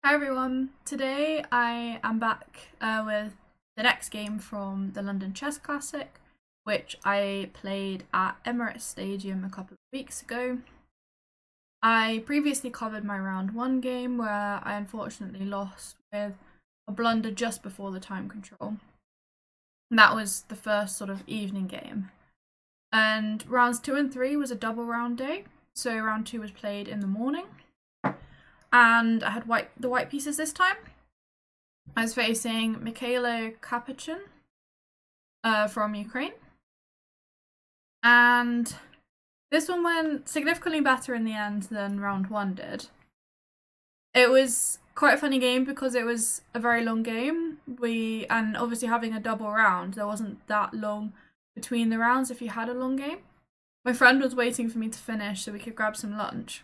Hi everyone, today I am back with the next game from the London Chess Classic, which I played at Emirates Stadium a couple of weeks ago. I previously covered my round 1 game where I unfortunately lost with a blunder just before the time control. And that was the first sort of evening game. And rounds 2 and 3 was a double round day, so round 2 was played in the morning. And I had the white pieces this time. I was facing Mikhailo Kapechun from Ukraine. And this one went significantly better in the end than round 1 did. It was quite a funny game because it was a very long game. And obviously having a double round, there wasn't that long between the rounds if you had a long game. My friend was waiting for me to finish so we could grab some lunch.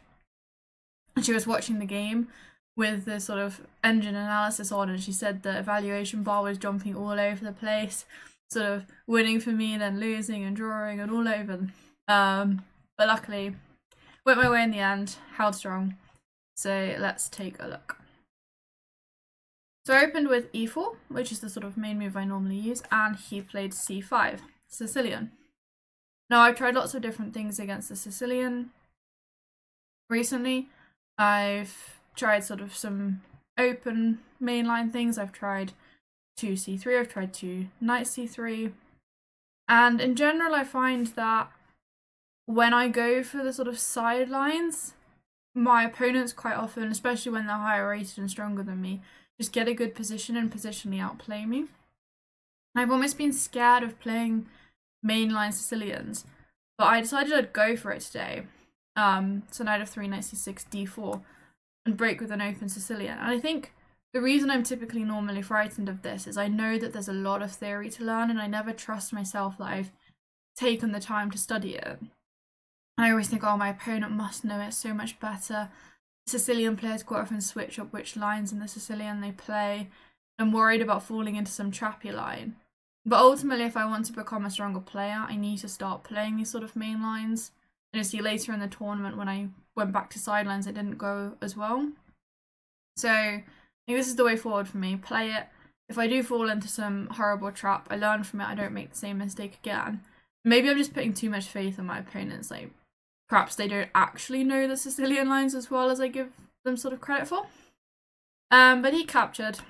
And she was watching the game with the sort of engine analysis on, and she said the evaluation bar was jumping all over the place, sort of winning for me, then losing and drawing and all over. But luckily, went my way in the end, held strong. So let's take a look. So I opened with e4, which is the sort of main move I normally use, and he played c5, Sicilian. Now I've tried lots of different things against the Sicilian recently. I've tried sort of some open mainline things. I've tried 2c3, I've tried 2 knight c3. And in general, I find that when I go for the sort of sidelines, my opponents quite often, especially when they're higher rated and stronger than me, just get a good position and positionally outplay me. I've almost been scared of playing mainline Sicilians, but I decided I'd go for it today. So knight f3, knight c6, d4, and break with an open Sicilian. And I think the reason I'm typically normally frightened of this is I know that there's a lot of theory to learn, and I never trust myself that I've taken the time to study it. And I always think, oh, my opponent must know it so much better. Sicilian players quite often switch up which lines in the Sicilian they play. I'm worried about falling into some trappy line. But ultimately, if I want to become a stronger player, I need to start playing these sort of main lines. And you see later in the tournament when I went back to sidelines, it didn't go as well. So I think this is the way forward for me. Play it. If I do fall into some horrible trap, I learn from it. I don't make the same mistake again. Maybe I'm just putting too much faith in my opponents. Like perhaps they don't actually know the Sicilian lines as well as I give them sort of credit for. But he captured.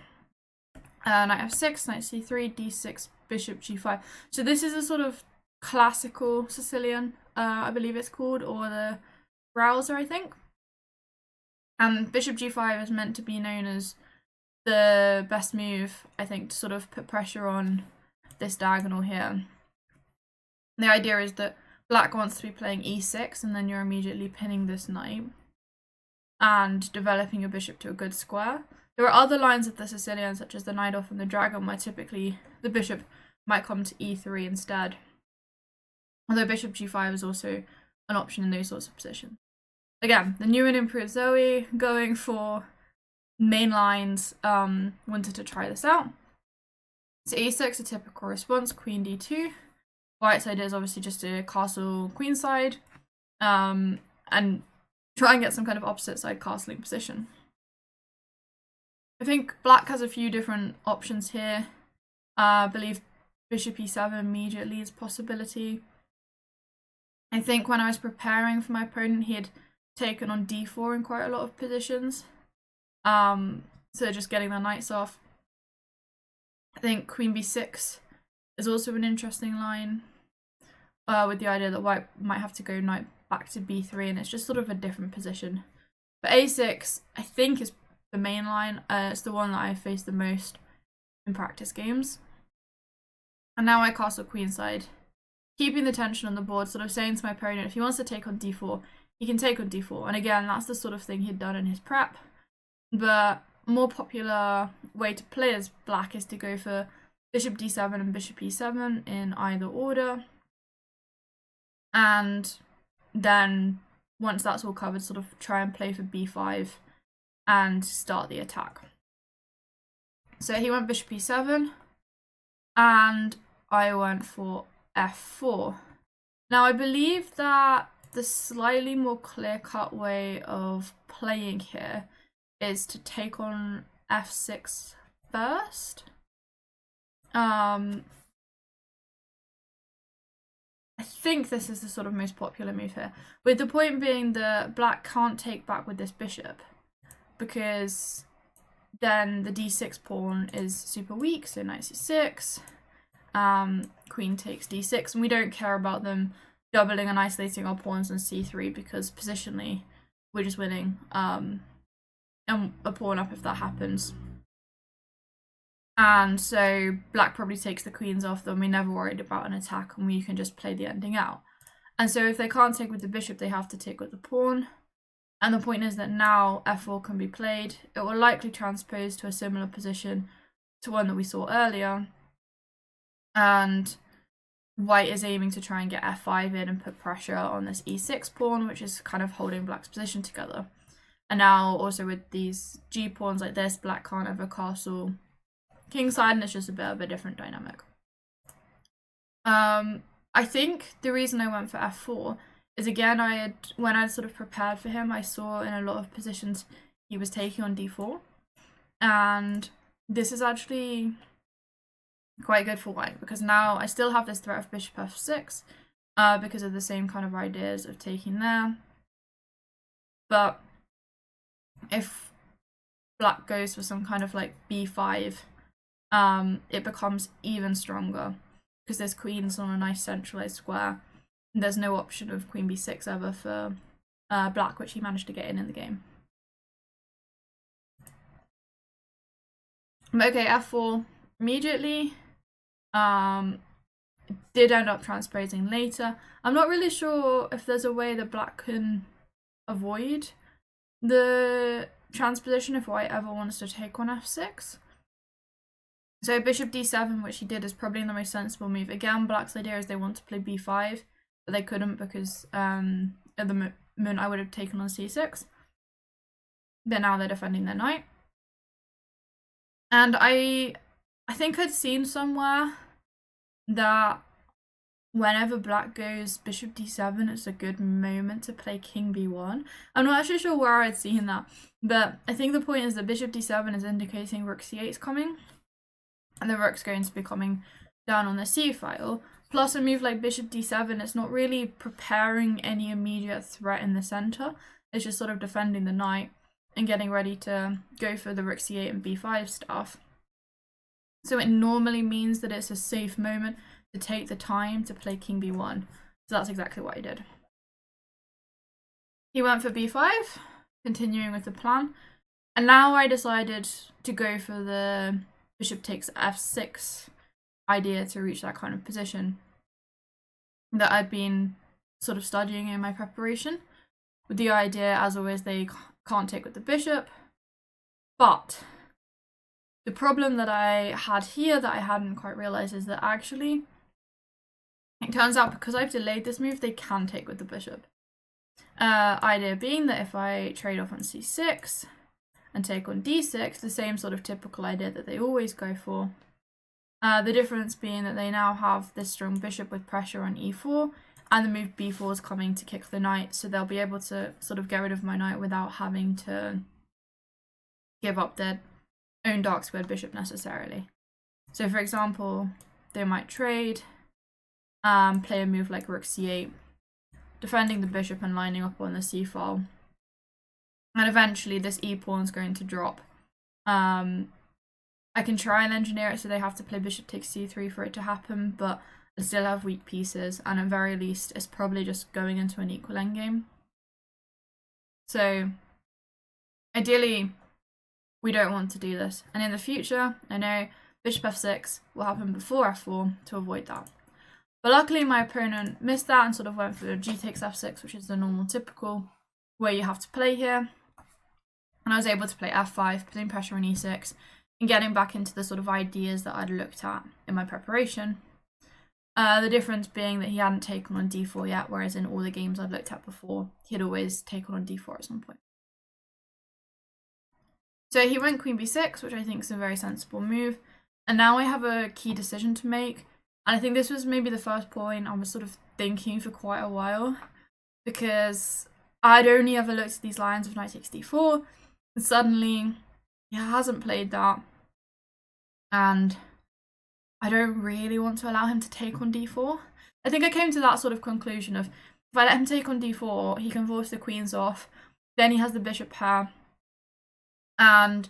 Knight f6, knight c3, d6, bishop g5. So this is a sort of classical Sicilian, I believe it's called, or the browser, I think. And bishop g5 is meant to be known as the best move, I think, to sort of put pressure on this diagonal here. The idea is that black wants to be playing e6, and then you're immediately pinning this knight and developing your bishop to a good square. There are other lines of the Sicilian, such as the knight off and the dragon, where typically the bishop might come to e3 instead. Although bishop g5 is also an option in those sorts of positions. Again, the new and improved Zoe going for main lines, wanted to try this out. So e6, a typical response, queen d2. White side is obviously just a castle queen side, and try and get some kind of opposite side castling position. I think black has a few different options here. I believe bishop e7 immediately is a possibility. I think when I was preparing for my opponent, he had taken on d4 in quite a lot of positions. So just getting the knights off. I think queen b6 is also an interesting line, with the idea that white might have to go knight back to b3, and it's just sort of a different position. But a6, I think, is the main line. It's the one that I faced the most in practice games. And now I castle queenside, keeping the tension on the board, sort of saying to my opponent, if he wants to take on d4, he can take on d4. And again, that's the sort of thing he'd done in his prep. The more popular way to play as black is to go for bishop d7 and bishop e7 in either order. And then once that's all covered, sort of try and play for b5 and start the attack. So he went bishop e7, and I went for f4. Now I believe that the slightly more clear-cut way of playing here is to take on f6 first. I think this is the sort of most popular move here, with the point being that black can't take back with this bishop, because then the d6 pawn is super weak, so knight c6, queen takes d6, and we don't care about them doubling and isolating our pawns on c3 because positionally we're just winning, and a pawn up if that happens. And so black probably takes the queens off them. We never worried about an attack, and we can just play the ending out. And so if they can't take with the bishop, they have to take with the pawn. And the point is that now f4 can be played. It will likely transpose to a similar position to one that we saw earlier. And white is aiming to try and get f5 in and put pressure on this e6 pawn, which is kind of holding black's position together. And now also with these g pawns like this, black can't ever castle kingside, and it's just a bit of a different dynamic. I think the reason I went for f4 is, again, when I sort of prepared for him, I saw in a lot of positions he was taking on d4, and this is actually quite good for white, because now I still have this threat of bishop f6 because of the same kind of ideas of taking there. But if black goes for some kind of like b5, it becomes even stronger because this queen's on a nice centralized square. And there's no option of queen b6 ever for black, which he managed to get in the game. But okay, f4 immediately. Did end up transposing later. I'm not really sure if there's a way that black can avoid the transposition if white ever wants to take on f6. So bishop d7, which he did, is probably the most sensible move. Again, black's idea is they want to play b5, but they couldn't because at the moment I would have taken on c6. But now they're defending their knight. And I think I'd seen somewhere that whenever black goes bishop d7, it's a good moment to play king b1. I'm not actually sure where I'd seen that, but I think the point is that bishop d7 is indicating rook c8 is coming, and the rook's going to be coming down on the c file. Plus a move like bishop d7, it's not really preparing any immediate threat in the center. It's just sort of defending the knight and getting ready to go for the rook c8 and b5 stuff. So it normally means that it's a safe moment to take the time to play king b1. So that's exactly what I did. He went for b5, continuing with the plan. And now I decided to go for the bishop takes f6 idea to reach that kind of position that I'd been sort of studying in my preparation, with the idea, as always, they can't take with the bishop. But the problem that I had here that I hadn't quite realized is that actually it turns out because I've delayed this move, they can take with the bishop. Idea being that if I trade off on c6 and take on d6, the same sort of typical idea that they always go for. The difference being that they now have this strong bishop with pressure on e4, and the move b4 is coming to kick the knight, so they'll be able to sort of get rid of my knight without having to give up their own dark squared bishop necessarily. So for example, they might trade, play a move like rook c8, defending the bishop and lining up on the c file, and eventually this e pawn is going to drop. I can try and engineer it so they have to play bishop takes c3 for it to happen, but I still have weak pieces, and at very least it's probably just going into an equal endgame. So ideally we don't want to do this, and in the future I know bishop f6 will happen before f4 to avoid that. But luckily my opponent missed that and sort of went for g takes f6, which is the normal typical way you have to play here, and I was able to play f5, putting pressure on e6 and getting back into the sort of ideas that I'd looked at in my preparation. The difference being that he hadn't taken on d4 yet, whereas in all the games I'd looked at before, he'd always taken on d4 at some point. So he went queen b6, which I think is a very sensible move. And now I have a key decision to make. And I think this was maybe the first point I was sort of thinking for quite a while, because I'd only ever looked at these lines of knight takes d4, suddenly he hasn't played that, and I don't really want to allow him to take on d4. I think I came to that sort of conclusion of, if I let him take on d4, he can force the queens off, then he has the bishop pair, and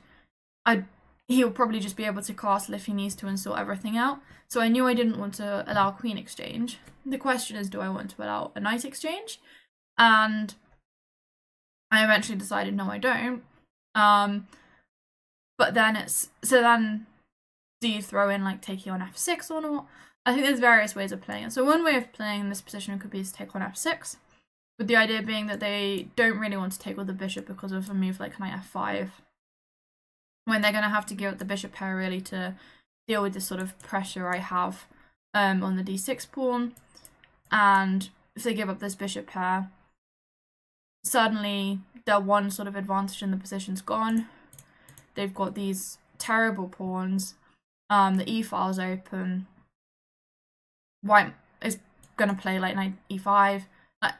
he'll probably just be able to castle if he needs to and sort everything out. So I knew I didn't want to allow queen exchange. The question is, do I want to allow a knight exchange? And I eventually decided, no, I don't. But then then do you throw in like taking on f6 or not? I think there's various ways of playing it. So one way of playing this position could be to take on f6, with the idea being that they don't really want to take with the bishop because of a move like knight f5, when they're going to have to give up the bishop pair really to deal with this sort of pressure I have on the d6 pawn. And if they give up this bishop pair, suddenly their one sort of advantage in the position's gone. They've got these terrible pawns. The e-file's open. White is going to play like knight e5,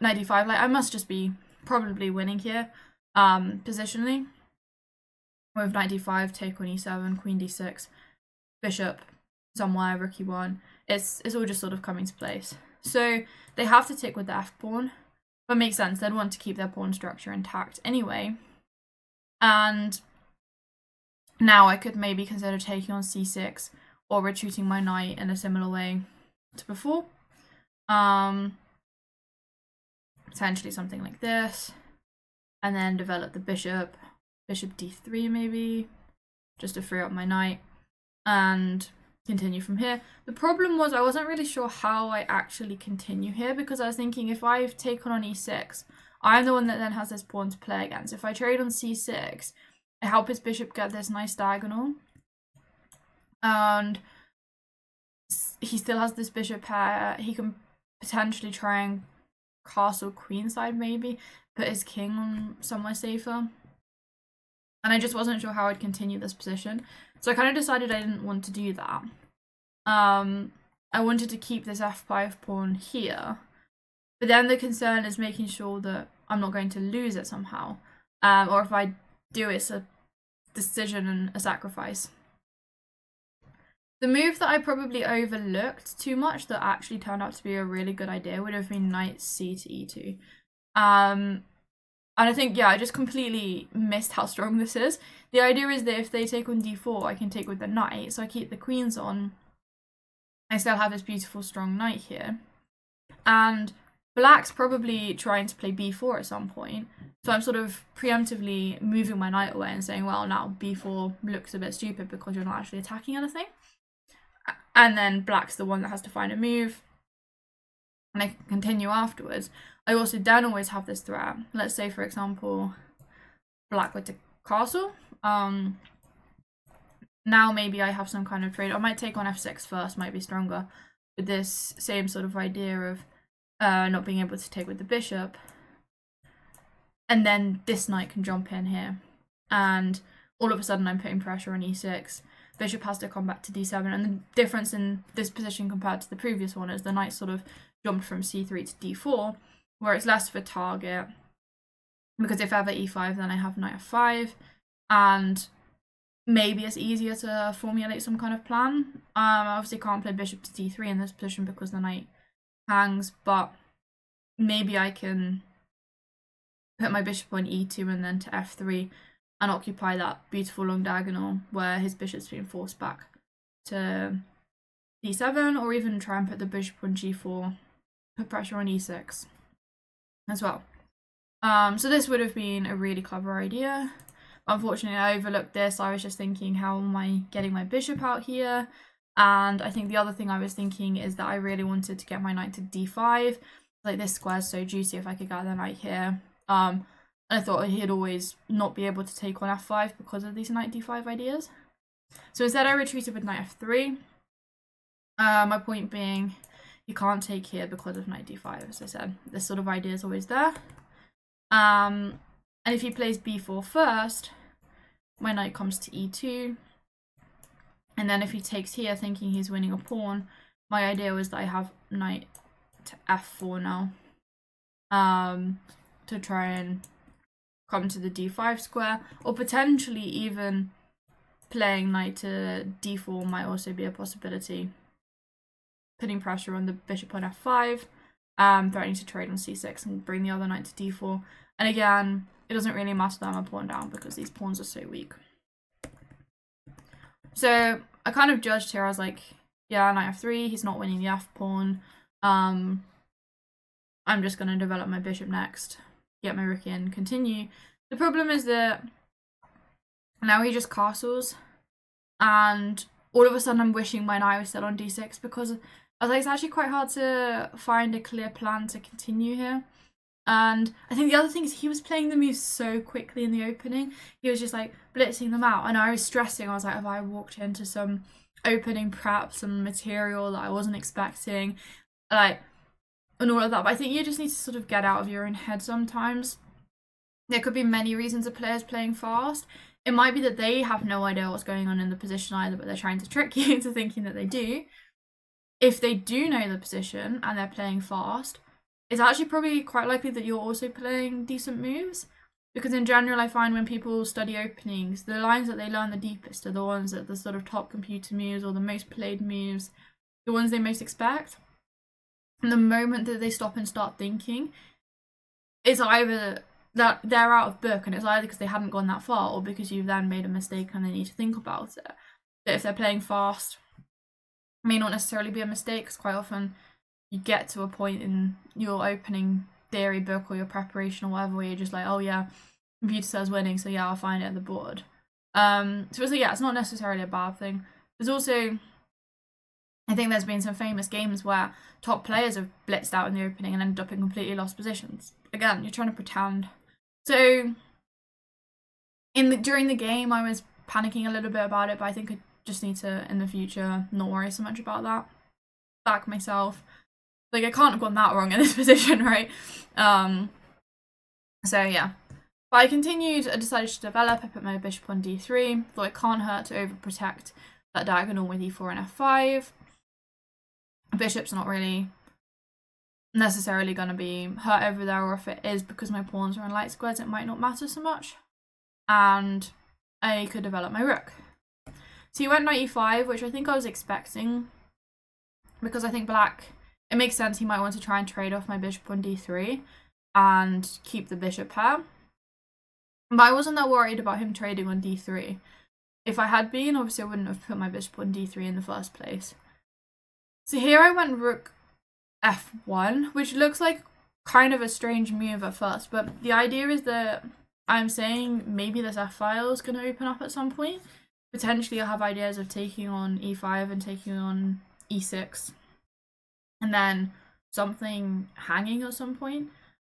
knight d5. Like, I must just be probably winning here positionally. With knight d5, take on e7, queen d6, bishop somewhere, rook e1. It's all just sort of coming to place. So they have to tick with the f pawn, but it makes sense. They'd want to keep their pawn structure intact anyway. And now I could maybe consider taking on c6 or retreating my knight in a similar way to before. Potentially something like this, and then develop the bishop d3 maybe, just to free up my knight, and continue from here. The problem was I wasn't really sure how I actually continue here, because I was thinking if I've taken on e6, I'm the one that then has this pawn to play against. If I trade on c6, I help his bishop get this nice diagonal, and he still has this bishop pair. He can potentially try and castle queenside maybe, put his king on somewhere safer. And I just wasn't sure how I'd continue this position. So I kind of decided I didn't want to do that. I wanted to keep this f5 pawn here. But then the concern is making sure that I'm not going to lose it somehow. Or if I do, it's a decision and a sacrifice. The move that I probably overlooked too much that actually turned out to be a really good idea would have been knight c to e2. And I think, yeah, I just completely missed how strong this is. The idea is that if they take on d4, I can take with the knight, so I keep the queens on. I still have this beautiful strong knight here. And black's probably trying to play b4 at some point, so I'm sort of preemptively moving my knight away and saying, well, now b4 looks a bit stupid because you're not actually attacking anything. And then black's the one that has to find a move, and I can continue afterwards. I also then always have this threat. Let's say, for example, black went to castle. Now maybe I have some kind of trade. I might take on f6 first, might be stronger, with this same sort of idea of not being able to take with the bishop. And then this knight can jump in here. And all of a sudden I'm putting pressure on e6. Bishop has to come back to d7. And the difference in this position compared to the previous one is the knight sort of jumped from c3 to d4, where it's less of a target, because if ever e5, then I have knight f5, and maybe it's easier to formulate some kind of plan. I obviously can't play bishop to d3 in this position because the knight hangs, but maybe I can put my bishop on e2 and then to f3 and occupy that beautiful long diagonal where his bishop's being forced back to d7, or even try and put the bishop on g4, put pressure on e6 as well. So this would have been a really clever idea. Unfortunately, I overlooked this. I was just thinking, how am I getting my bishop out here? And I think the other thing I was thinking is that I really wanted to get my knight to d5. Like, this square's so juicy if I could get the knight here. And I thought he'd always not be able to take on f5 because of these knight d5 ideas. So instead I retreated with knight f3. My point being, you can't take here because of knight d5, as I said. This sort of idea is always there. And if he plays b4 first, my knight comes to e2. And then if he takes here thinking he's winning a pawn, my idea was that I have knight to f4 now. To try and come to the d5 square, or potentially even playing knight to d4 might also be a possibility. Putting pressure on the bishop on f5, threatening to trade on c6 and bring the other knight to d4. And again, it doesn't really matter that I'm a pawn down because these pawns are so weak. So I kind of judged here. I was like, yeah, knight f3, he's not winning the f pawn. I'm just going to develop my bishop next, get my rook in, continue. The problem is that now he just castles, and all of a sudden I'm wishing my knight was still on d6, because I was like, it's actually quite hard to find a clear plan to continue here. And I think the other thing is he was playing the moves so quickly in the opening. He was just like blitzing them out, and I was stressing. I was like, have I walked into some opening prep, some material that I wasn't expecting, like, and all of that. But I think you just need to sort of get out of your own head sometimes. There could be many reasons a player's playing fast. It might be that they have no idea what's going on in the position either, but they're trying to trick you into thinking that they do. If they do know the position and they're playing fast, it's actually probably quite likely that you're also playing decent moves, because in general I find when people study openings, the lines that they learn the deepest are the ones that the sort of top computer moves or the most played moves, the ones they most expect. And the moment that they stop and start thinking, it's either that they're out of book, and it's either because they hadn't gone that far or because you've then made a mistake and they need to think about it. But if they're playing fast, it may not necessarily be a mistake, because quite often you get to a point in your opening theory book or your preparation or whatever where you're just like, oh yeah, computer says winning, so yeah, I'll find it at the board. So yeah, it's not necessarily a bad thing. There's also, I think there's been some famous games where top players have blitzed out in the opening and ended up in completely lost positions. Again, you're trying to pretend. So during the game, I was panicking a little bit about it, but I think I just need to, in the future, not worry so much about that. Back myself. Like, I can't have gone that wrong in this position, right? So yeah. But I continued, I decided to develop, I put my bishop on d3, thought it can't hurt to overprotect that diagonal with e4 and f5. Bishop's not really necessarily going to be hurt over there, or if it is because my pawns are in light squares, it might not matter so much. And I could develop my rook. So he went knight e5, which I think I was expecting, because I think black, it makes sense he might want to try and trade off my bishop on d3 and keep the bishop pair. But I wasn't that worried about him trading on d3. If I had been, obviously I wouldn't have put my bishop on d3 in the first place. So here I went rook f1, which looks like kind of a strange move at first, but the idea is that I'm saying maybe this f-file is going to open up at some point. Potentially I'll have ideas of taking on e5 and taking on e6, and then something hanging at some point.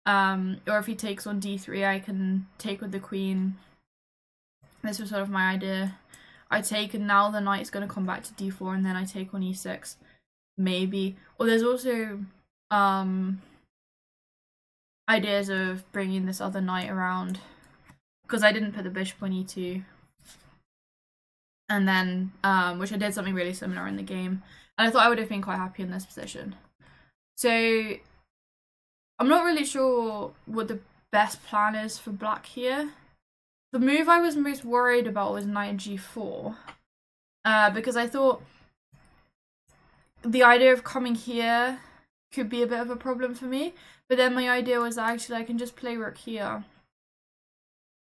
Or if he takes on d3, I can take with the queen. This was sort of my idea. I take, and now the knight's going to come back to d4, and then I take on e6. Maybe. Or there's also ideas of bringing this other knight around, because I didn't put the bishop on e2. And then, which I did something really similar in the game. And I thought I would have been quite happy in this position. So I'm not really sure what the best plan is for black here. The move I was most worried about was knight g4. Because I thought the idea of coming here could be a bit of a problem for me. But then my idea was that actually I can just play rook here,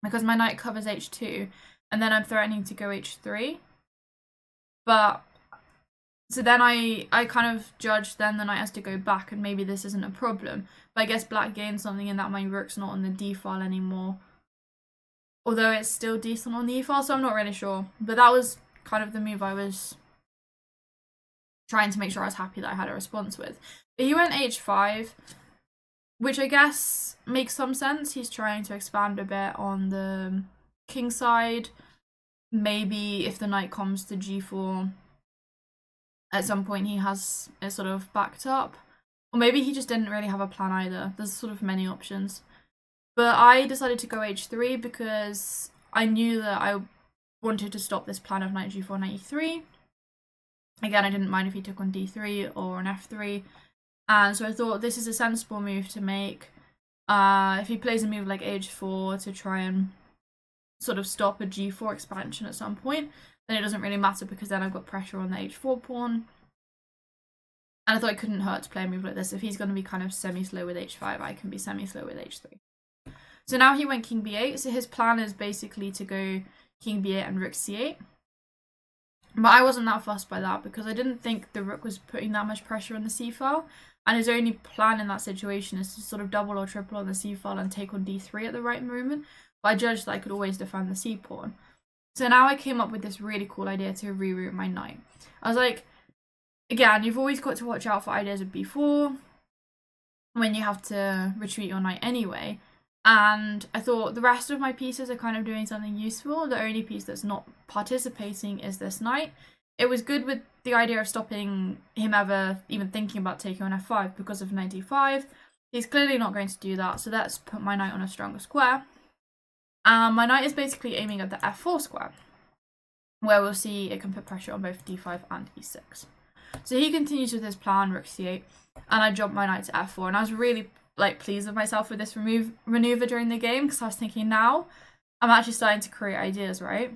because my knight covers h2, and then I'm threatening to go h3. But so then I kind of judged then the knight has to go back, and maybe this isn't a problem. But I guess black gained something in that my rook's not on the d file anymore, although it's still decent on the e file, so I'm not really sure. But that was kind of the move I was trying to make sure I was happy that I had a response with. But he went h5, which I guess makes some sense. He's trying to expand a bit on the king side. Maybe if the knight comes to g4, at some point he has it sort of backed up. Or maybe he just didn't really have a plan either. There's sort of many options. But I decided to go h3 because I knew that I wanted to stop this plan of knight g4, knight e3. Again, I didn't mind if he took on d3 or an f3. And so I thought this is a sensible move to make. If he plays a move like h4 to try and sort of stop a g4 expansion at some point, then it doesn't really matter because then I've got pressure on the h4 pawn. And I thought it couldn't hurt to play a move like this. If he's going to be kind of semi-slow with h5, I can be semi-slow with h3. So now he went king b8. So his plan is basically to go king b8 and rook c8. But I wasn't that fussed by that because I didn't think the rook was putting that much pressure on the c file. And his only plan in that situation is to sort of double or triple on the c file and take on d3 at the right moment. But I judged that I could always defend the c pawn. So now I came up with this really cool idea to reroute my knight. I was like, again, you've always got to watch out for ideas of b4 when you have to retreat your knight anyway. And I thought the rest of my pieces are kind of doing something useful. The only piece that's not participating is this knight. It was good with the idea of stopping him ever even thinking about taking on f5 because of knight d5. He's clearly not going to do that, so let's put my knight on a stronger square. My knight is basically aiming at the f4 square, where we'll see it can put pressure on both d5 and e6. So he continues with his plan, rook c8, and I jumped my knight to f4, and I was really pleased with myself with this maneuver during the game because I was thinking now I'm actually starting to create ideas, right?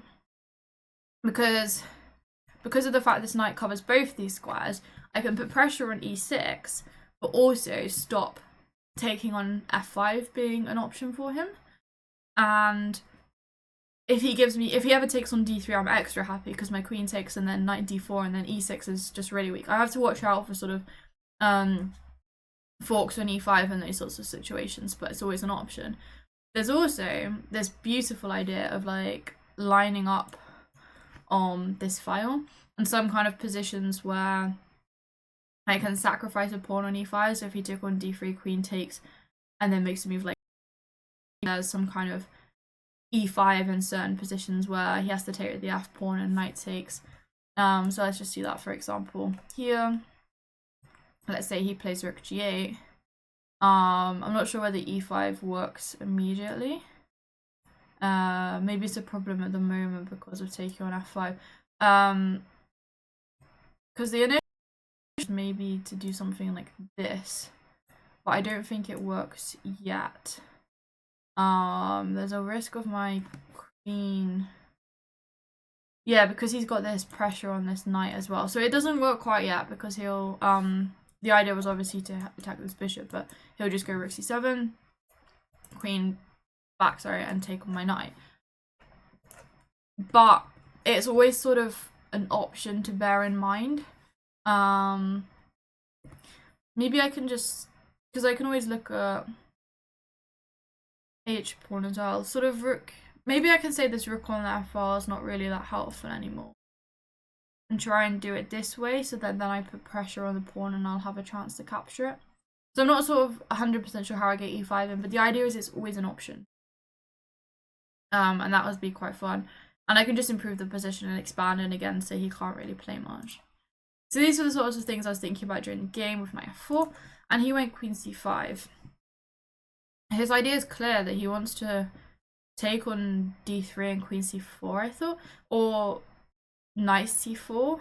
Because of the fact this knight covers both these squares, I can put pressure on e6, but also stop taking on f5 being an option for him. And if he ever takes on d3, I'm extra happy because my queen takes and then knight d4 and then e6 is just really weak. I have to watch out for sort of forks on e5 and those sorts of situations, but it's always an option. There's also this beautiful idea of like lining up on this file and some kind of positions where I can sacrifice a pawn on e5. So if he took on d3, queen takes, and then makes a move like there's some kind of e5 in certain positions where he has to take with the f pawn and knight takes. So let's just do that for example here. Let's say he plays rook g8. I'm not sure whether e5 works immediately. Maybe it's a problem at the moment because of taking on f5. Because the initial maybe to do something like this, but I don't think it works yet. There's a risk of my queen. Yeah, because he's got this pressure on this knight as well. So it doesn't work quite yet because he'll the idea was obviously to attack this bishop, but he'll just go rook c7, queen back, sorry, and take on my knight. But it's always sort of an option to bear in mind. Maybe I can just, because I can always look at h pawn as well, sort of rook. Maybe I can say this rook on the f-file is not really that helpful anymore. And try and do it this way, so that then I put pressure on the pawn and I'll have a chance to capture it. So I'm not sort of 100% sure how I get e5 in, but the idea is it's always an option. And that would be quite fun. And I can just improve the position and expand it again so he can't really play much. So these are the sorts of things I was thinking about during the game with my f4. And he went queen c5. His idea is clear that he wants to take on d3 and queen c4, I thought, or knight c4,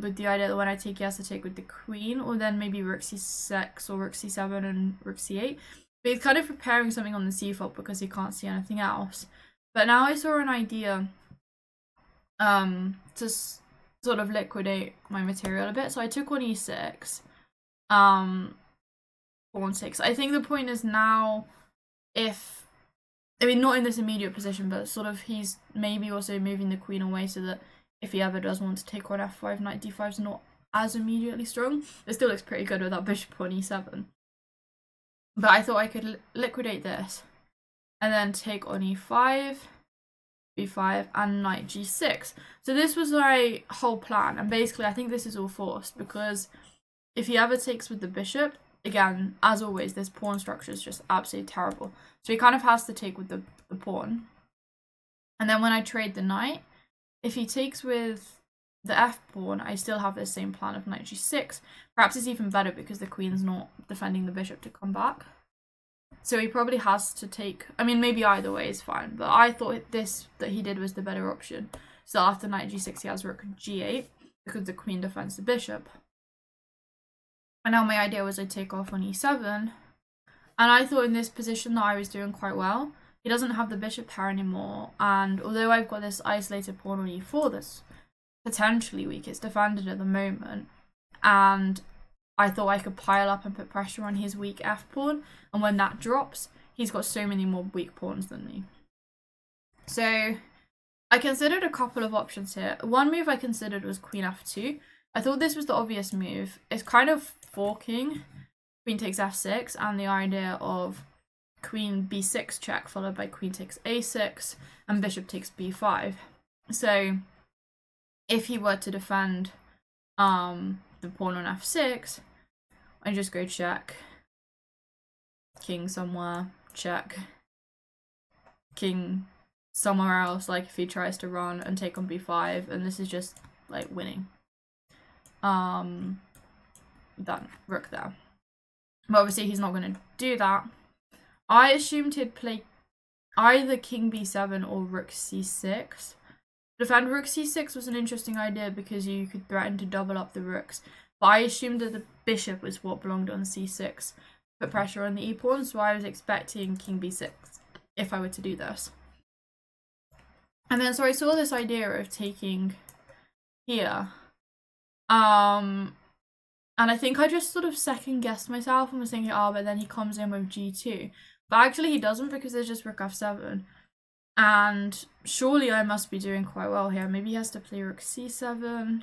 with the idea that when I take, he has to take with the queen, or then maybe rook c6 or rook c7 and rook c8. But he's kind of preparing something on the c file because he can't see anything else. But now I saw an idea to sort of liquidate my material a bit. So I took on e6, pawn 6. I think the point is now, not in this immediate position, but sort of he's maybe also moving the queen away so that if he ever does want to take on f5, knight d5 is not as immediately strong. It still looks pretty good with that bishop on e7. But I thought I could liquidate this and then take on e5, b5, and knight g6. So this was my whole plan, and basically I think this is all forced because if he ever takes with the bishop, again, as always, this pawn structure is just absolutely terrible. So he kind of has to take with the pawn. And then when I trade the knight, if he takes with the f pawn, I still have this same plan of knight g6. Perhaps it's even better because the queen's not defending the bishop to come back. So he probably has to take, maybe either way is fine, but I thought this that he did was the better option. So after knight g6, he has rook g8 because the queen defends the bishop. And now my idea was I'd take off on e7 And I thought in this position that I was doing quite well. He doesn't have the bishop pair anymore, and although I've got this isolated pawn on e4 that's potentially weak, it's defended at the moment, and I thought I could pile up and put pressure on his weak f pawn, and when that drops, he's got so many more weak pawns than me. So I considered a couple of options here. One move I considered was queen f2. I thought this was the obvious move. It's kind of forking queen takes f6 and the idea of queen b6 check followed by queen takes a6 and bishop takes b5. So if he were to defend the pawn on f6, I just go check, king somewhere, check, king somewhere else, like if he tries to run and take on b5, and this is just like winning. Done, rook there. But obviously he's not going to do that. I assumed he'd play either king b7 or rook c6. Defend rook c6 was an interesting idea because you could threaten to double up the rooks. But I assumed that the bishop was what belonged on c6. Put pressure on the e-pawn, so I was expecting king b6 if I were to do this. And then so I saw this idea of taking here. And I think I just sort of second guessed myself and was thinking, oh, but then he comes in with g2. But actually he doesn't, because there's just rook f7. And surely I must be doing quite well here. Maybe he has to play rook c7.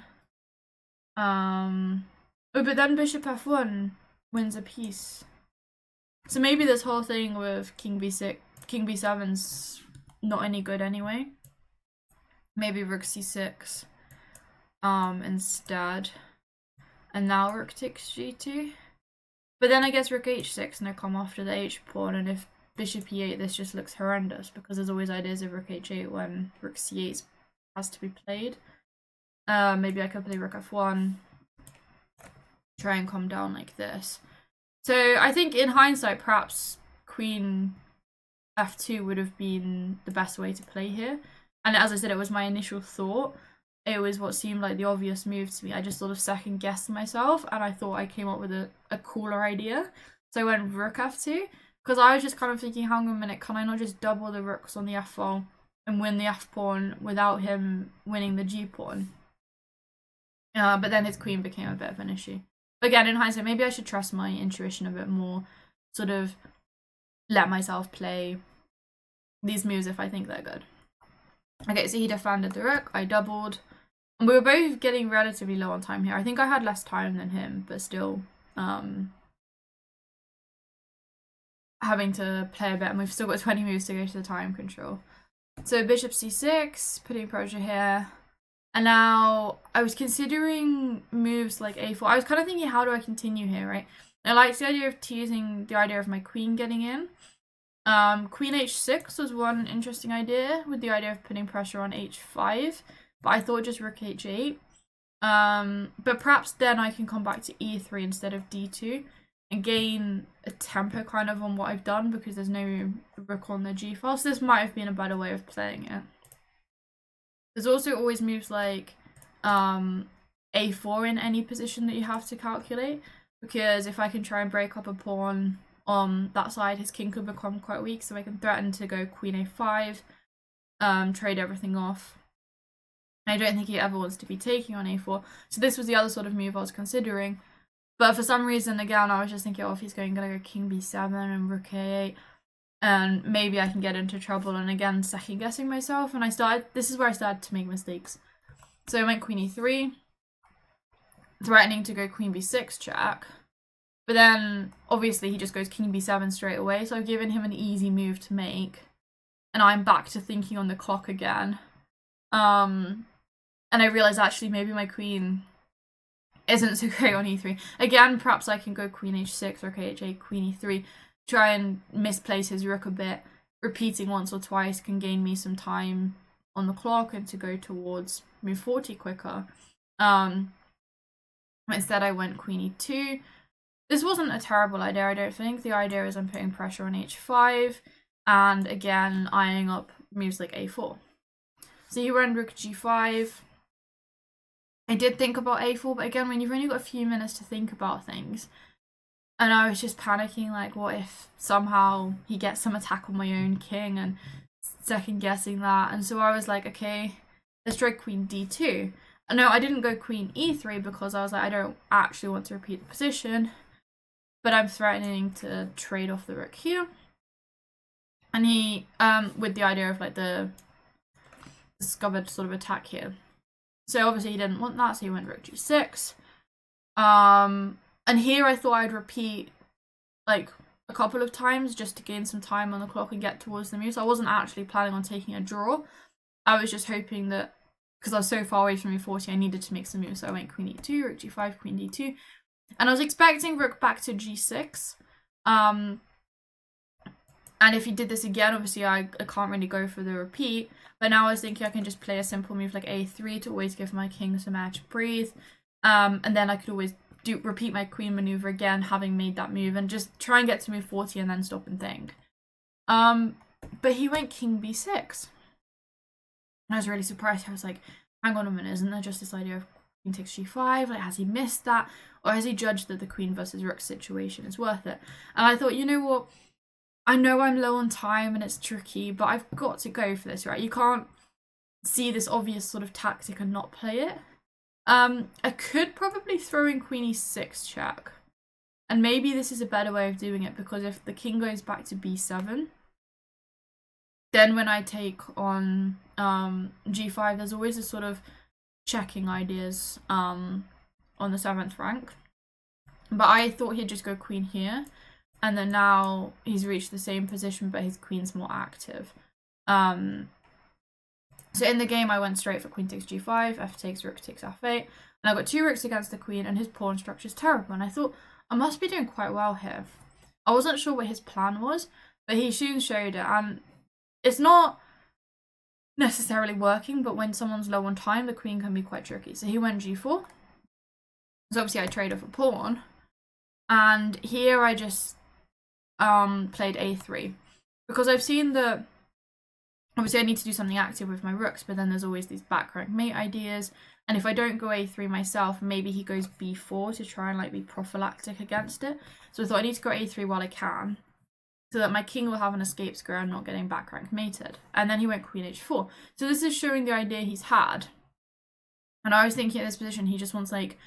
Oh, but then bishop f1 wins a piece. So maybe this whole thing with king b7's not any good anyway. Maybe rook c6 instead. And now rook takes g2. But then I guess rook h6 and I come after the h pawn, and if bishop e8, this just looks horrendous because there's always ideas of rook h8 when rook c8 has to be played. Maybe I could play rook f1, try and come down like this. So I think in hindsight, perhaps queen f2 would have been the best way to play here. And as I said, it was my initial thought. It was what seemed like the obvious move to me. I just sort of second guessed myself, and I thought I came up with a cooler idea. So I went rook f2, because I was just kind of thinking, hang on a minute, can I not just double the rooks on the f file and win the f pawn without him winning the g pawn? But then his queen became a bit of an issue. Again, in hindsight, maybe I should trust my intuition a bit more, sort of let myself play these moves if I think they're good. Okay, so he defended the rook, I doubled. And we were both getting relatively low on time here. I think I had less time than him, but still having to play a bit, and we've still got 20 moves to go to the time control. So bishop c6, putting pressure here. And now I was considering moves like a4. I was kind of thinking, how do I continue here, right? I liked the idea of teasing the idea of my queen getting in. Queen h6 was one interesting idea, with the idea of putting pressure on h5. But I thought just rook h8. But perhaps then I can come back to e3 instead of d2 and gain a tempo kind of on what I've done, because there's no rook on the g file. So this might have been a better way of playing it. There's also always moves like a4 in any position that you have to calculate, because if I can try and break up a pawn on that side, his king could become quite weak, so I can threaten to go queen a5, trade everything off. I don't think he ever wants to be taking on a4, so this was the other sort of move I was considering. But for some reason, again, I was just thinking, oh, if he's gonna go king b7 and rook a8, and maybe I can get into trouble. And again, second guessing myself, and this is where I started to make mistakes. So I went queen e3, threatening to go queen b6 check, but then obviously he just goes king b7 straight away, so I've given him an easy move to make, and I'm back to thinking on the clock again. And I realised actually maybe my queen isn't so great on e3. Again, perhaps I can go queen h6, rook h8, queen e3, try and misplace his rook a bit. Repeating once or twice can gain me some time on the clock and to go towards move 40 quicker. Instead I went queen e2. This wasn't a terrible idea, I don't think. The idea is I'm putting pressure on h5 and again eyeing up moves like a4. So he ran rook g5. I did think about a4, but again, when you've only got a few minutes to think about things, And I was just panicking, like, what if somehow he gets some attack on my own king, and second guessing that. And so I was like, okay, let's try queen d2. And no, I didn't go queen e3 because I was like, I don't actually want to repeat the position, but I'm threatening to trade off the rook here. And he, with the idea of like the discovered sort of attack here. So obviously he didn't want that, so he went rook g6. And here I thought I'd repeat like a couple of times just to gain some time on the clock and get towards the move. So I wasn't actually planning on taking a draw. I was just hoping that, because I was so far away from e40, I needed to make some moves. So I went queen e2, rook g5, queen d2. And I was expecting rook back to g6. And if he did this again, obviously I can't really go for the repeat. But now I was thinking I can just play a simple move like a3 to always give my king some air to breathe. And then I could always repeat my queen maneuver again, having made that move, and just try and get to move 40 and then stop and think. But he went king b6. And I was really surprised. I was like, hang on a minute, isn't there just this idea of queen takes g5? Like, has he missed that? Or has he judged that the queen versus rook situation is worth it? And I thought, you know what? I know I'm low on time and it's tricky, but I've got to go for this, right? You can't see this obvious sort of tactic and not play it. I could probably throw in queen e6 check. And maybe this is a better way of doing it, because if the king goes back to b7, then when I take on g5, there's always this sort of checking ideas on the 7th rank. But I thought he'd just go queen here, and then now he's reached the same position, but his queen's more active. So in the game, I went straight for queen takes g5, f takes, rook takes f8, and I got 2 rooks against the queen, and his pawn structure is terrible. And I thought, I must be doing quite well here. I wasn't sure what his plan was, but he soon showed it, and it's not necessarily working, but when someone's low on time, the queen can be quite tricky. So he went g4. So obviously I trade off a pawn, and here I just played a3, because I've seen that obviously I need to do something active with my rooks, but then there's always these back rank mate ideas, and if I don't go a3 myself, maybe he goes b4 to try and like be prophylactic against it. So I thought I need to go a3 while I can, so that my king will have an escape square and not getting back rank mated. And then he went queen h4. So this is showing the idea he's had. And I was thinking at this position he just wants like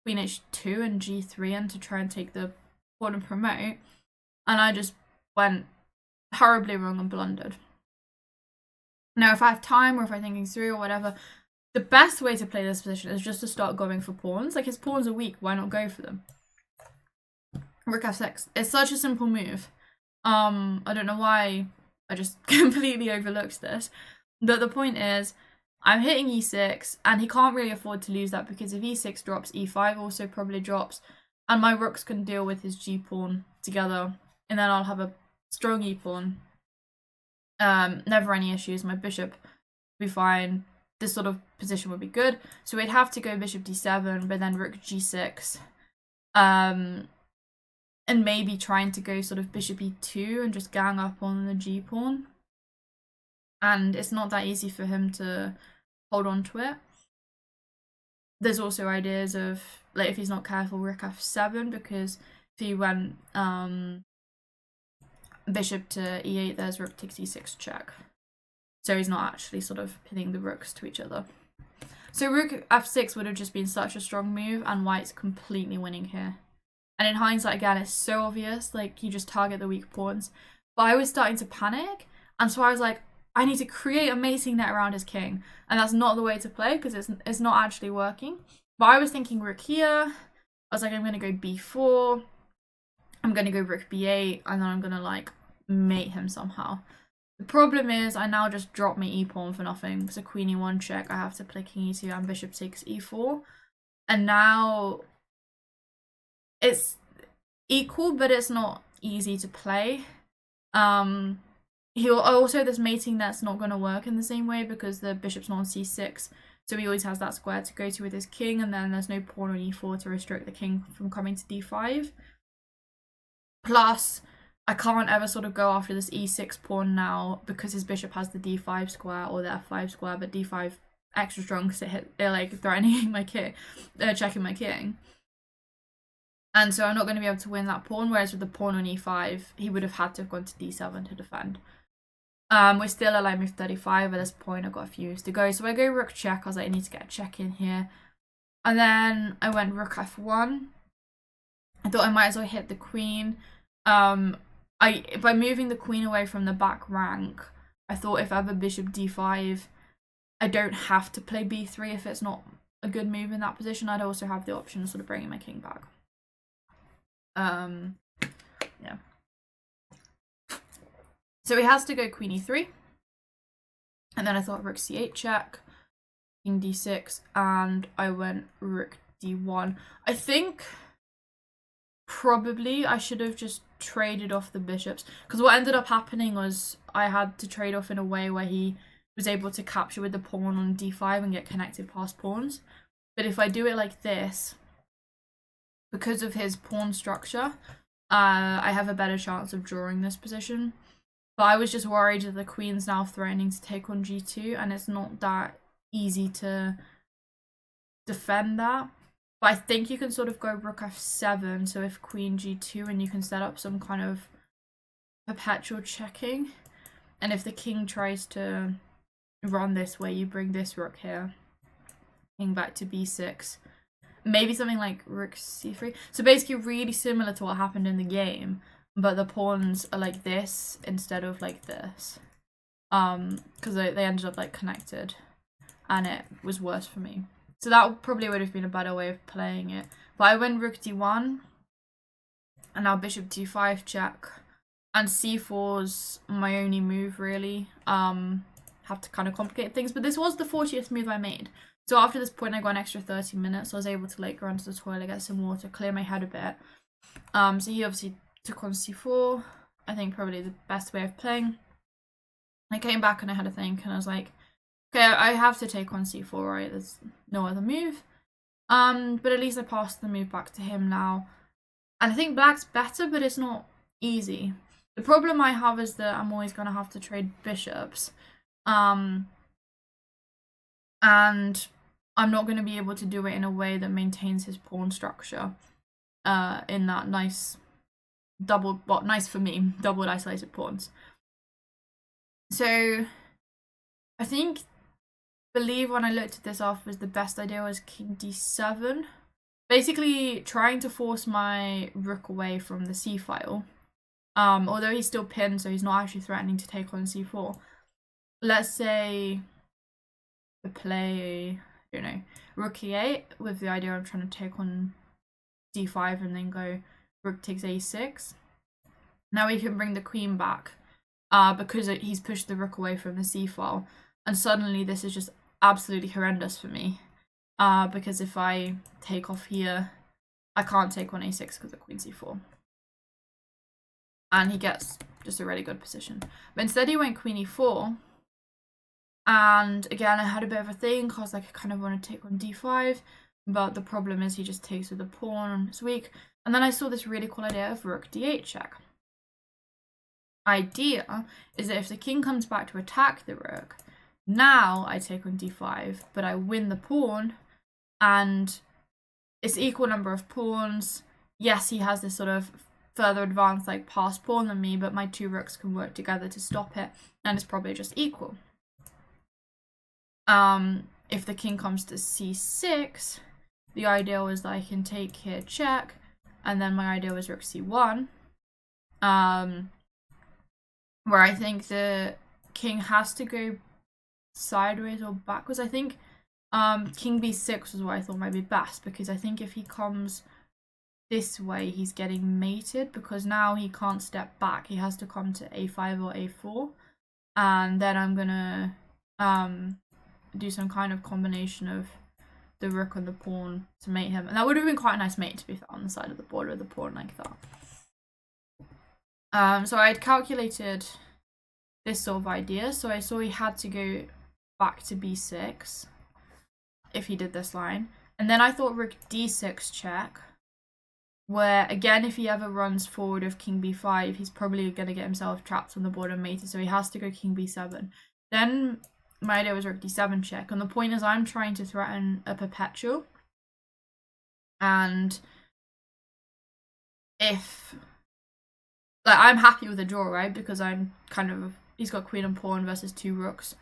queen h2 and g3 in to try and take the pawn and promote. And I just went horribly wrong and blundered. Now, if I have time, or if I'm thinking through or whatever, the best way to play this position is just to start going for pawns. Like, his pawns are weak, why not go for them? Rook f6. It's such a simple move. I don't know why I just completely overlooked this. But the point is, I'm hitting e6, and he can't really afford to lose that, because if e6 drops, e5 also probably drops, and my rooks can deal with his g-pawn together, and then I'll have a strong e-pawn. Never any issues. My bishop would be fine. This sort of position would be good. So we'd have to go bishop d7, but then rook g6. And maybe trying to go sort of bishop e2 and just gang up on the g-pawn. And it's not that easy for him to hold on to it. There's also ideas of, like, if he's not careful, rook f7, because if he went bishop to e8, there's rook takes e6 check. So he's not actually sort of pinning the rooks to each other. So rook f6 would have just been such a strong move, and white's completely winning here. And in hindsight, again, it's so obvious, like, you just target the weak pawns. But I was starting to panic, and so I was like, I need to create a mating net around his king. And that's not the way to play, because it's not actually working. But I was thinking rook here. I was like, I'm going to go b4. I'm going to go rook b8, and then I'm going to, like, mate him somehow. The problem is I now just drop my e-pawn for nothing. It's a queen e1 check. I have to play king e2 and bishop takes e4. And now it's equal, but it's not easy to play. He'll also, this mating net's not going to work in the same way, because the bishop's not on c6. So he always has that square to go to with his king, and then there's no pawn on e4 to restrict the king from coming to d5. Plus, I can't ever sort of go after this e6 pawn now, because his bishop has the d5 square or the f5 square, but d5 extra strong because it like threatening my king, checking my king. And so I'm not going to be able to win that pawn, whereas with the pawn on e5, he would have had to have gone to d7 to defend. We're still at like move 35 at this point. I've got a few moves to go. So I go rook check. I was like, I need to get a check in here. And then I went rook f1. I thought I might as well hit the queen. By moving the queen away from the back rank, I thought if ever bishop d5, I don't have to play b3 if it's not a good move in that position. I'd also have the option of sort of bringing my king back. Yeah. So he has to go queen e3. And then I thought rook c8 check, king d6, and I went rook d1. I think probably I should have just traded off the bishops, because what ended up happening was I had to trade off in a way where he was able to capture with the pawn on d5 and get connected past pawns. But if I do it like this, because of his pawn structure, I have a better chance of drawing this position. But I was just worried that the queen's now threatening to take on g2, and it's not that easy to defend that. But I think you can sort of go rook f7, so if queen g2, and you can set up some kind of perpetual checking. And if the king tries to run this way, you bring this rook here, king back to b6. Maybe something like rook c3. So basically really similar to what happened in the game, but the pawns are like this instead of like this. Because they ended up like connected, and it was worse for me. So that probably would have been a better way of playing it. But I went rook d1, and now bishop d5 check, and c4's my only move really. Have to kind of complicate things, but this was the 40th move I made. So after this point, I got an extra 30 minutes. So I was able to like run to the toilet, get some water, clear my head a bit. So he obviously took on c4. I think probably the best way of playing. I came back and I had a think, and I was like, okay, I have to take on c4, right? There's no other move. But at least I passed the move back to him now. And I think black's better, but it's not easy. The problem I have is that I'm always going to have to trade bishops. And I'm not going to be able to do it in a way that maintains his pawn structure in that nice double, well, nice for me, double isolated pawns. So I believe when I looked at this off, was the best idea was king d7. Basically trying to force my rook away from the c file. Although he's still pinned, so he's not actually threatening to take on c4. Let's say we play, you know, rook e8 with the idea of trying to take on d5 and then go rook takes a6. Now we can bring the queen back because he's pushed the rook away from the c file. And suddenly this is just absolutely horrendous for me. Because if I take off here, I can't take on a6 because of queen c4. And he gets just a really good position. But instead he went queen e4. And again, I had a bit of a thing because like, I kind of want to take on d5. But the problem is he just takes with the pawn. It's weak. And then I saw this really cool idea of rook d8 check. Idea is that if the king comes back to attack the rook, now I take on d5, but I win the pawn, and it's equal number of pawns. Yes, he has this sort of further advanced like passed pawn than me, but my two rooks can work together to stop it, and it's probably just equal. If the king comes to c6, the idea was that I can take here check, and then my idea was rook c1, where I think the king has to go sideways or backwards. I think king b6 was what I thought might be best, because I think if he comes this way, he's getting mated, because now he can't step back. He has to come to a5 or a4, and then I'm gonna do some kind of combination of the rook and the pawn to mate him, and that would have been quite a nice mate, to be fair, on the side of the board with the pawn like that. So I'd calculated this sort of idea, so I saw he had to go back to b6 if he did this line, and then I thought rook d6 check, where again if he ever runs forward of king b5, he's probably going to get himself trapped on the board and mated, so he has to go king b7. Then my idea was rook d7 check, and the point is I'm trying to threaten a perpetual, and if, like, I'm happy with a draw, right? Because I'm kind of, he's got queen and pawn versus 2 rooks,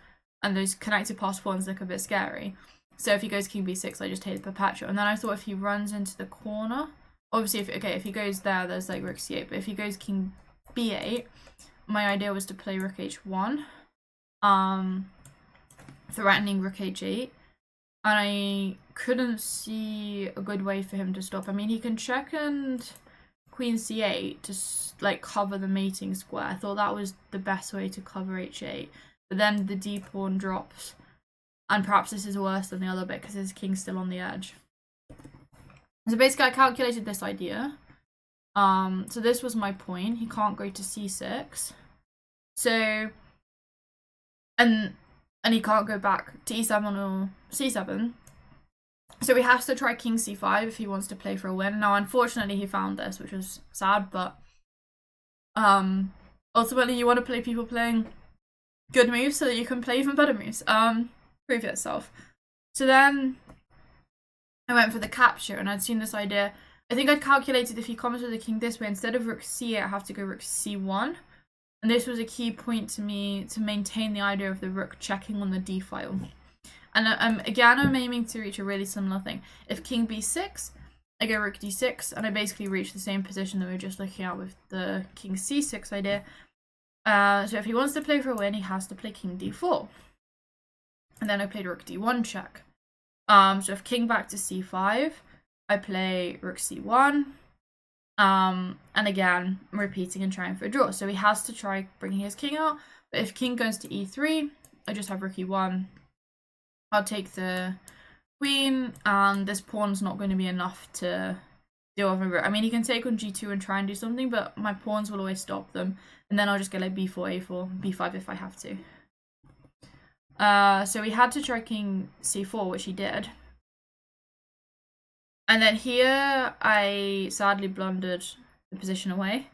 and those connected pass pawns look a bit scary. So if he goes king b6, I just take the perpetual. And then I thought if he runs into the corner, obviously, if he goes there, there's like rook c8. But if he goes king b8, my idea was to play rook h1, threatening rook h8. And I couldn't see a good way for him to stop. I mean, he can check and queen c8 to like cover the mating square. I thought that was the best way to cover h8. But then the d pawn drops. And perhaps this is worse than the other bit because his king's still on the edge. So basically I calculated this idea. So this was my point. He can't go to c6. So, and he can't go back to e7 or c7. So he has to try king c5 if he wants to play for a win. Now, unfortunately, he found this, which was sad, but ultimately you want to play people playing good moves so that you can play even better moves. Prove yourself. So then I went for the capture, and I'd seen this idea. I think I'd calculated if he comes with the king this way, instead of rook c8, I have to go rook c1. And this was a key point to me to maintain the idea of the rook checking on the d file. And again, I'm aiming to reach a really similar thing. If king b6, I go rook d6, and I basically reach the same position that we were just looking at with the king c6 idea. So if he wants to play for a win, he has to play king d4. And then I played rook d1 check. So if king back to c5, I play rook c1. And again, I'm repeating and trying for a draw. So he has to try bringing his king out. But if king goes to e3, I just have rook e1. I'll take the queen, and this pawn's not going to be enough to deal with my rook. I mean, he can take on g2 and try and do something, but my pawns will always stop them. And then I'll just go like b4, a4, b5 if I have to. So he had to try king c4, which he did. And then here, I sadly blundered the position away.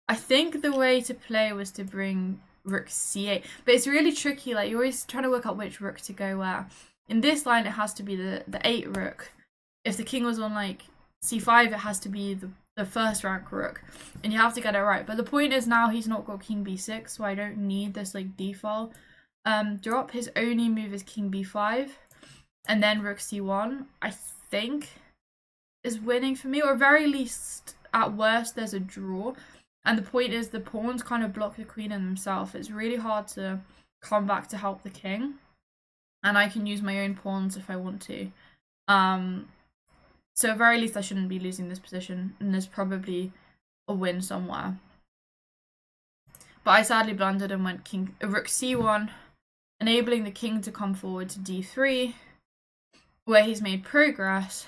I think the way to play was to bring rook c8. But it's really tricky, like, you're always trying to work out which rook to go where. In this line, it has to be the 8 rook. If the king was on, like, c5, it has to be the first rank rook. And you have to get it right. But the point is now he's not got king b6, so I don't need this, like, d-file drop. His only move is king b5. And then rook c1, I think, is winning for me, or at very least, at worst, there's a draw. And the point is the pawns kind of block the queen in themselves. It's really hard to come back to help the king, and I can use my own pawns if I want to. So at very least I shouldn't be losing this position, and there's probably a win somewhere. But I sadly blundered and went rook c1, enabling the king to come forward to d3, where he's made progress.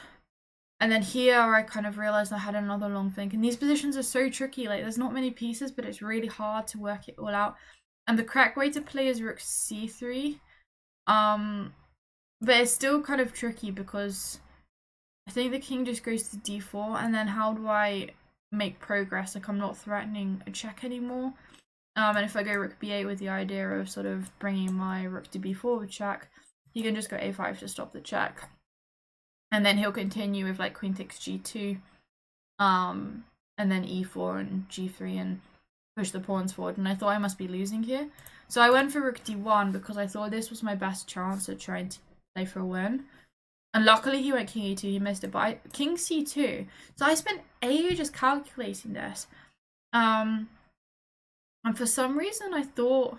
And then here I kind of realized I had another long think. And these positions are so tricky. Like, there's not many pieces, but it's really hard to work it all out. And the correct way to play is rook c3. But it's still kind of tricky because I think the king just goes to d4. And then how do I make progress? Like, I'm not threatening a check anymore. And if I go rook b8 with the idea of sort of bringing my rook to b4 with check, he can just go a5 to stop the check. And then he'll continue with like queen takes g2, and then e4 and g3 and push the pawns forward. And I thought I must be losing here. So I went for rook d1 because I thought this was my best chance at trying to play for a win. And luckily he went king e2, he missed it. But king c2. So I spent ages calculating this. And for some reason I thought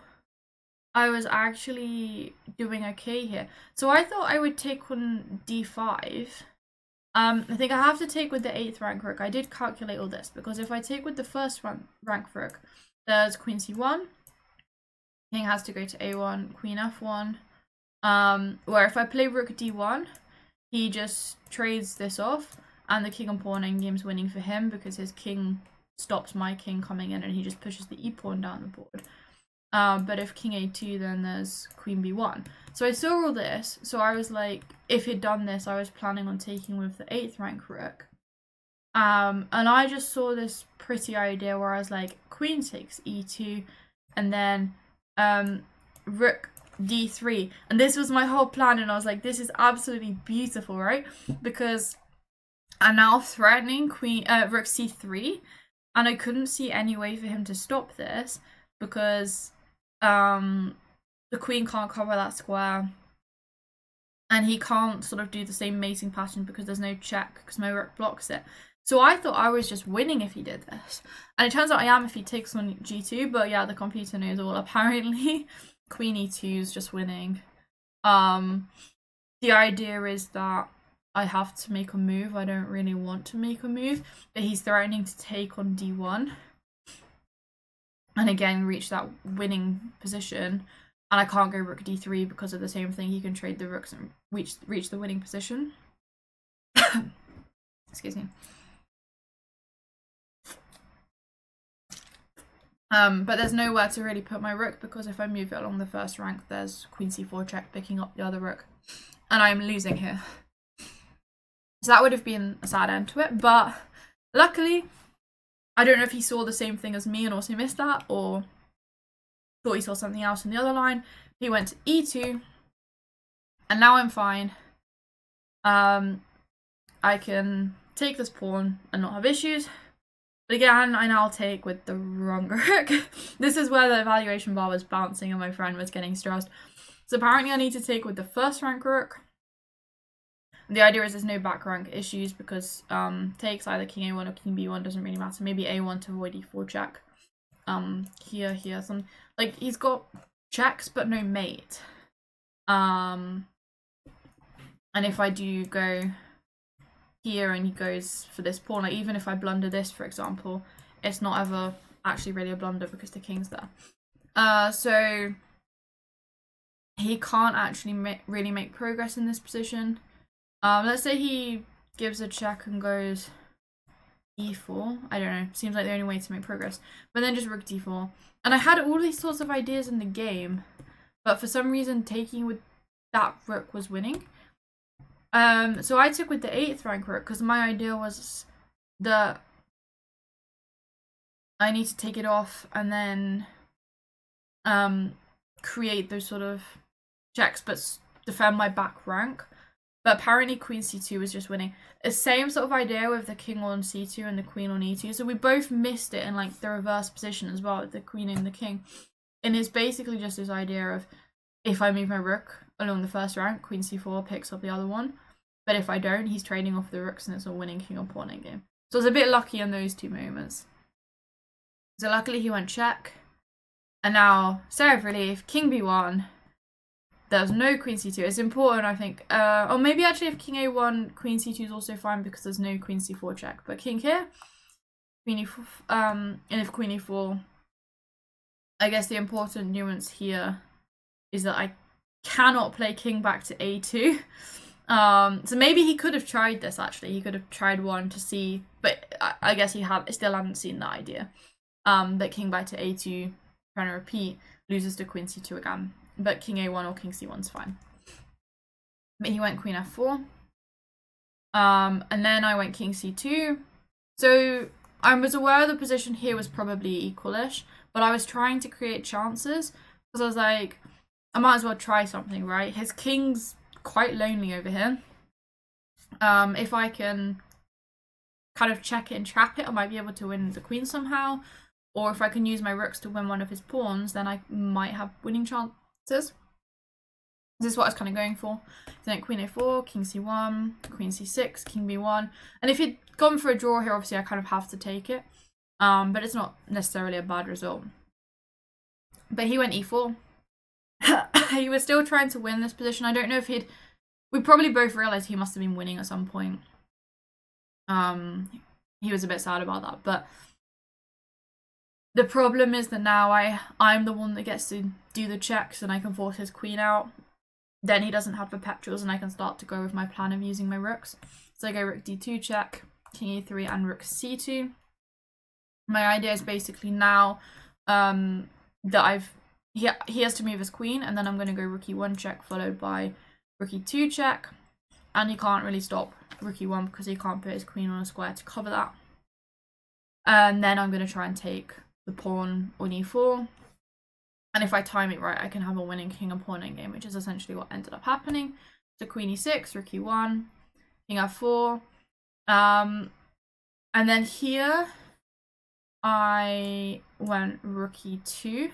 I was actually doing okay here. So I thought I would take on d5. I think I have to take with the 8th rank rook. I did calculate all this, because if I take with the first rank rook, there's queen c1, king has to go to a1, queen f1, where if I play rook d1, he just trades this off, and the king and pawn endgame's winning for him, because his king stops my king coming in, and he just pushes the e-pawn down the board. But if king a2, then there's queen b1. So I saw all this, so I was like, if he'd done this, I was planning on taking with the 8th rank rook. And I just saw this pretty idea where I was like, queen takes e2, and then rook d3. And this was my whole plan, and I was like, this is absolutely beautiful, right? Because and now threatening rook c3, and I couldn't see any way for him to stop this because the queen can't cover that square, and he can't sort of do the same mating pattern because there's no check because my rook blocks it. So I thought I was just winning if he did this, and it turns out I am if he takes on g2, but yeah, the computer knows all apparently. Queen e2 is just winning. The idea is that I have to make a move. I don't really want to make a move, but he's threatening to take on d1 and again reach that winning position, and I can't go rook d3 because of the same thing. He can trade the rooks and reach the winning position. Excuse me. But there's nowhere to really put my rook because if I move it along the first rank, there's queen c4 check picking up the other rook, and I'm losing here. So that would have been a sad end to it, but luckily, I don't know if he saw the same thing as me and also missed that, or thought he saw something else in the other line. He went to e2, and now I'm fine. I can take this pawn and not have issues. But again, I now take with the wrong rook. This is where the evaluation bar was bouncing and my friend was getting stressed. So apparently I need to take with the first rank rook. The idea is there's no back rank issues because takes either king a1 or king b1 doesn't really matter. Maybe a1 to avoid e4 check. Here, some like he's got checks but no mate. And if I do go here and he goes for this pawn, like even if I blunder this, for example, it's not ever actually really a blunder because the king's there. So he can't actually really make progress in this position. Let's say he gives a check and goes e4. I don't know. Seems like the only way to make progress. But then just rook d4. And I had all these sorts of ideas in the game, but for some reason taking with that rook was winning. So I took with the 8th rank rook because my idea was that I need to take it off and then create those sort of checks but defend my back rank. But apparently queen c2 was just winning. The same sort of idea with the king on c2 and the queen on e2. So we both missed it in like the reverse position as well, with the queen and the king. And it's basically just this idea of if I move my rook along the first rank, queen c4 picks up the other one. But if I don't, he's trading off the rooks and it's a winning king or pawn game. So I was a bit lucky in those two moments. So luckily he went check. And now, sigh of relief, king b1. There's no queen c2. It's important, I think. Or maybe actually if king a1, queen c2 is also fine because there's no queen c4 check. But king here, queen e4, and if queen e4, I guess the important nuance here is that I cannot play king back to a2. So maybe he could have tried this actually. He could have tried one to see, but I guess he still hadn't seen that idea. That king back to a2, trying to repeat, loses to queen c2 again. But king a1 or king c1 is fine. But he went queen f4. And then I went king c2. So I was aware the position here was probably equalish, but I was trying to create chances because I was like, I might as well try something, right? His king's quite lonely over here. If I can kind of check it and trap it, I might be able to win the queen somehow. Or if I can use my rooks to win one of his pawns, then I might have winning chances. This is what I was kind of going for. Then queen a4, king c1, queen c6, king b1. And if he'd gone for a draw here, obviously I kind of have to take it. But it's not necessarily a bad result. But he went e4. He was still trying to win this position. I don't know if we probably both realized he must have been winning at some point. He was a bit sad about that, but the problem is that now I'm the one that gets to do the checks and I can force his queen out. Then he doesn't have perpetuals and I can start to go with my plan of using my rooks. So I go rook d2 check, king e3 and rook c2. My idea is basically now that he has to move his queen, and then I'm going to go rook e1 check followed by rook e2 check, and he can't really stop rook e1 because he can't put his queen on a square to cover that. And then I'm going to try and take the pawn on e4, and if I time it right I can have a winning king and pawn endgame, which is essentially what ended up happening. So queen e6, rook e1, king f4, And then here I went rook e2,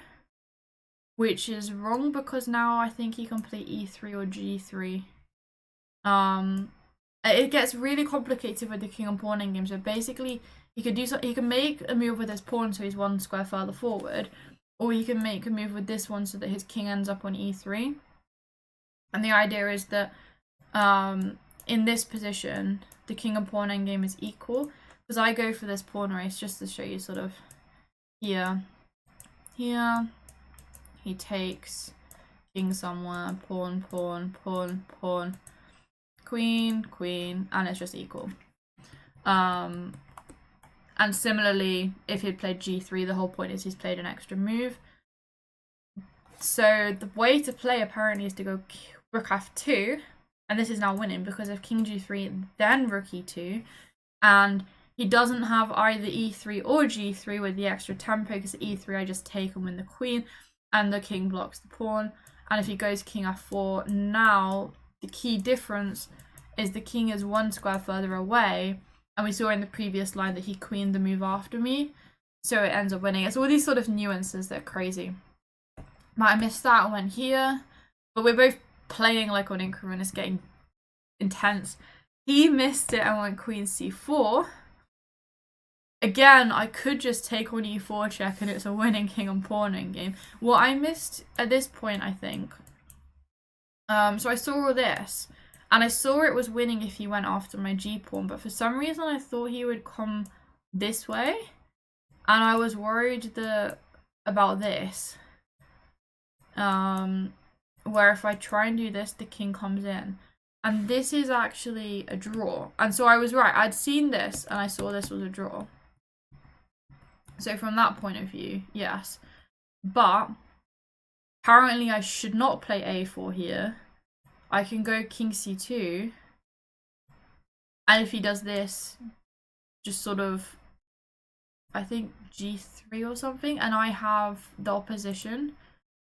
which is wrong because now I think he can play e3 or g3. It gets really complicated with the king and pawn endgame. So basically, he could do so. He can make a move with his pawn, so he's one square further forward, or he can make a move with this one so that his king ends up on e3. And the idea is that, in this position, the king and pawn endgame is equal. Because I go for this pawn race just to show you sort of here. He takes king somewhere, pawn, pawn, pawn, pawn, queen, queen, and it's just equal. And similarly, if he'd played g3, the whole point is he's played an extra move. So the way to play apparently is to go rook f2, and this is now winning because of king g3, then rook e2, and he doesn't have either e3 or g3 with the extra tempo, because e3 I just take and win the queen, and the king blocks the pawn. And if he goes king f4, now the key difference is the king is one square further away, and we saw in the previous line that he queened the move after me, so it ends up winning. It's all these sort of nuances that are crazy. But I missed that and went here, but we're both playing like on increment. It's getting intense. He missed it and went queen c4. Again, I could just take on e4 check and it's a winning king and pawn endgame. What I missed at this point, I think, so I saw all this, and I saw it was winning if he went after my g-pawn, but for some reason I thought he would come this way, and I was worried about this, where if I try and do this, the king comes in. And this is actually a draw. And so I was right. I'd seen this, and I saw this was a draw. So from that point of view, yes. But apparently I should not play a4 here. I can go king c2. And if he does this, just sort of, I think g3 or something, and I have the opposition.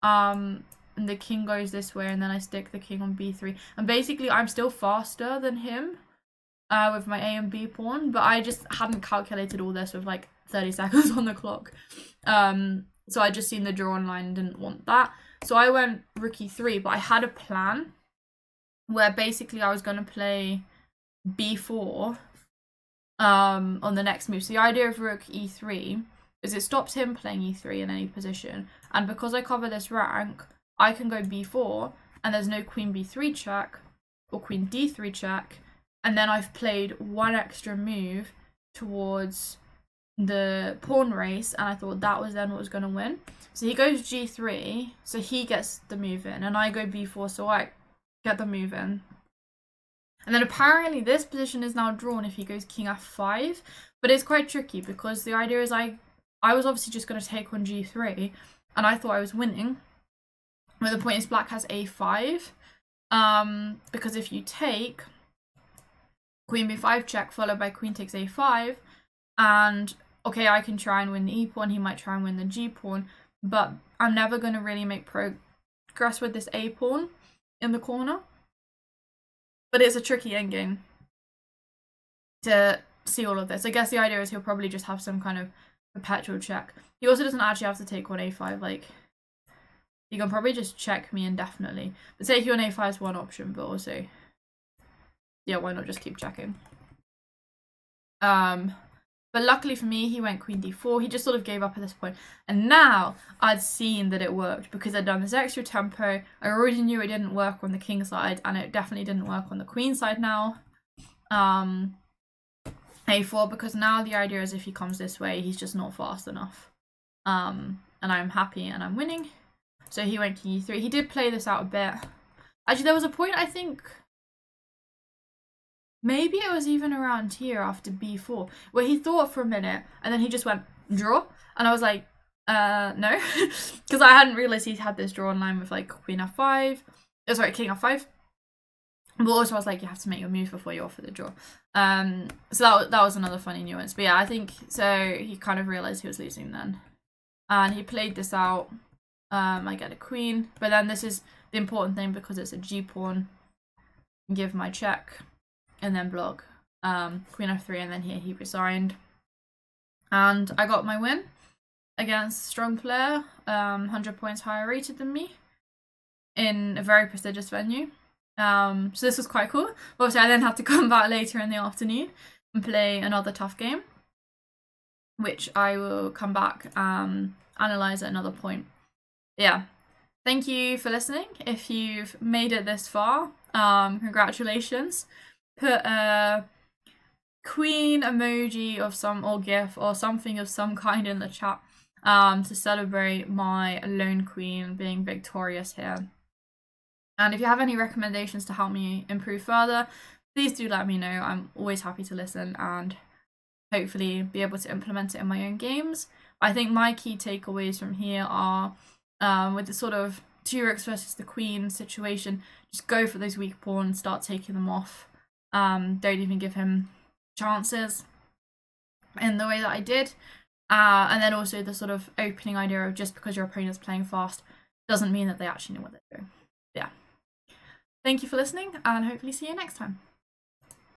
And the king goes this way, and then I stick the king on b3. And basically, I'm still faster than him with my a and b pawn, but I just hadn't calculated all this with like 30 seconds on the clock. So I just seen the draw online and didn't want that. So I went rook e3, but I had a plan where basically I was going to play b4 on the next move. So the idea of rook e3 is it stops him playing e3 in any position. And because I cover this rank, I can go b4, and there's no queen b3 check or queen d3 check, and then I've played one extra move towards the pawn race, and I thought that was then what was going to win. So he goes g3, so he gets the move in, and I go b4, so I get the move in. And then apparently this position is now drawn if he goes king f5, but it's quite tricky because the idea is I was obviously just going to take on g3, and I thought I was winning. But the point is black has a5, because if you take queen b5 check followed by queen takes a5, and okay, I can try and win the e pawn, he might try and win the g pawn, but I'm never going to really make progress with this a pawn in the corner. But it's a tricky endgame to see all of this. I guess the idea is he'll probably just have some kind of perpetual check. He also doesn't actually have to take on a5, like he can probably just check me indefinitely. But taking on a5 is one option, but also, yeah, why not just keep checking? But luckily for me, he went queen d4. He just sort of gave up at this point. And now I'd seen that it worked because I'd done this extra tempo. I already knew it didn't work on the king side, and it definitely didn't work on the queen side now. A4, because now the idea is if he comes this way, he's just not fast enough. And I'm happy and I'm winning. So he went king e3. He did play this out a bit. Actually, there was a point, I think, maybe it was even around here after b4, where he thought for a minute, and then he just went, draw? And I was like, no. Because I hadn't realised he had this draw online with, like, queen f5. Oh, sorry, king f5. But also I was like, you have to make your move before you offer the draw. So that was another funny nuance. But yeah, I think, so he kind of realised he was losing then. And he played this out. I get a queen. But then this is the important thing because it's a g-pawn. Give my check. And then block. queen f3, and then here he resigned. And I got my win against a strong player, 100 points higher rated than me, in a very prestigious venue. So this was quite cool. Obviously, I then had to come back later in the afternoon and play another tough game, which I will come back analyze at another point. Yeah, thank you for listening. If you've made it this far, congratulations. Put a queen emoji of some, or gif or something of some kind in the chat to celebrate my lone queen being victorious here. And if you have any recommendations to help me improve further, please do let me know. I'm always happy to listen and hopefully be able to implement it in my own games. I think my key takeaways from here are, with the sort of 2 rooks versus the queen situation, just go for those weak pawns, start taking them off. Don't even give him chances in the way that I did. And then also the sort of opening idea of just because your opponent's playing fast doesn't mean that they actually know what they're doing. Yeah. Thank you for listening, and hopefully see you next time.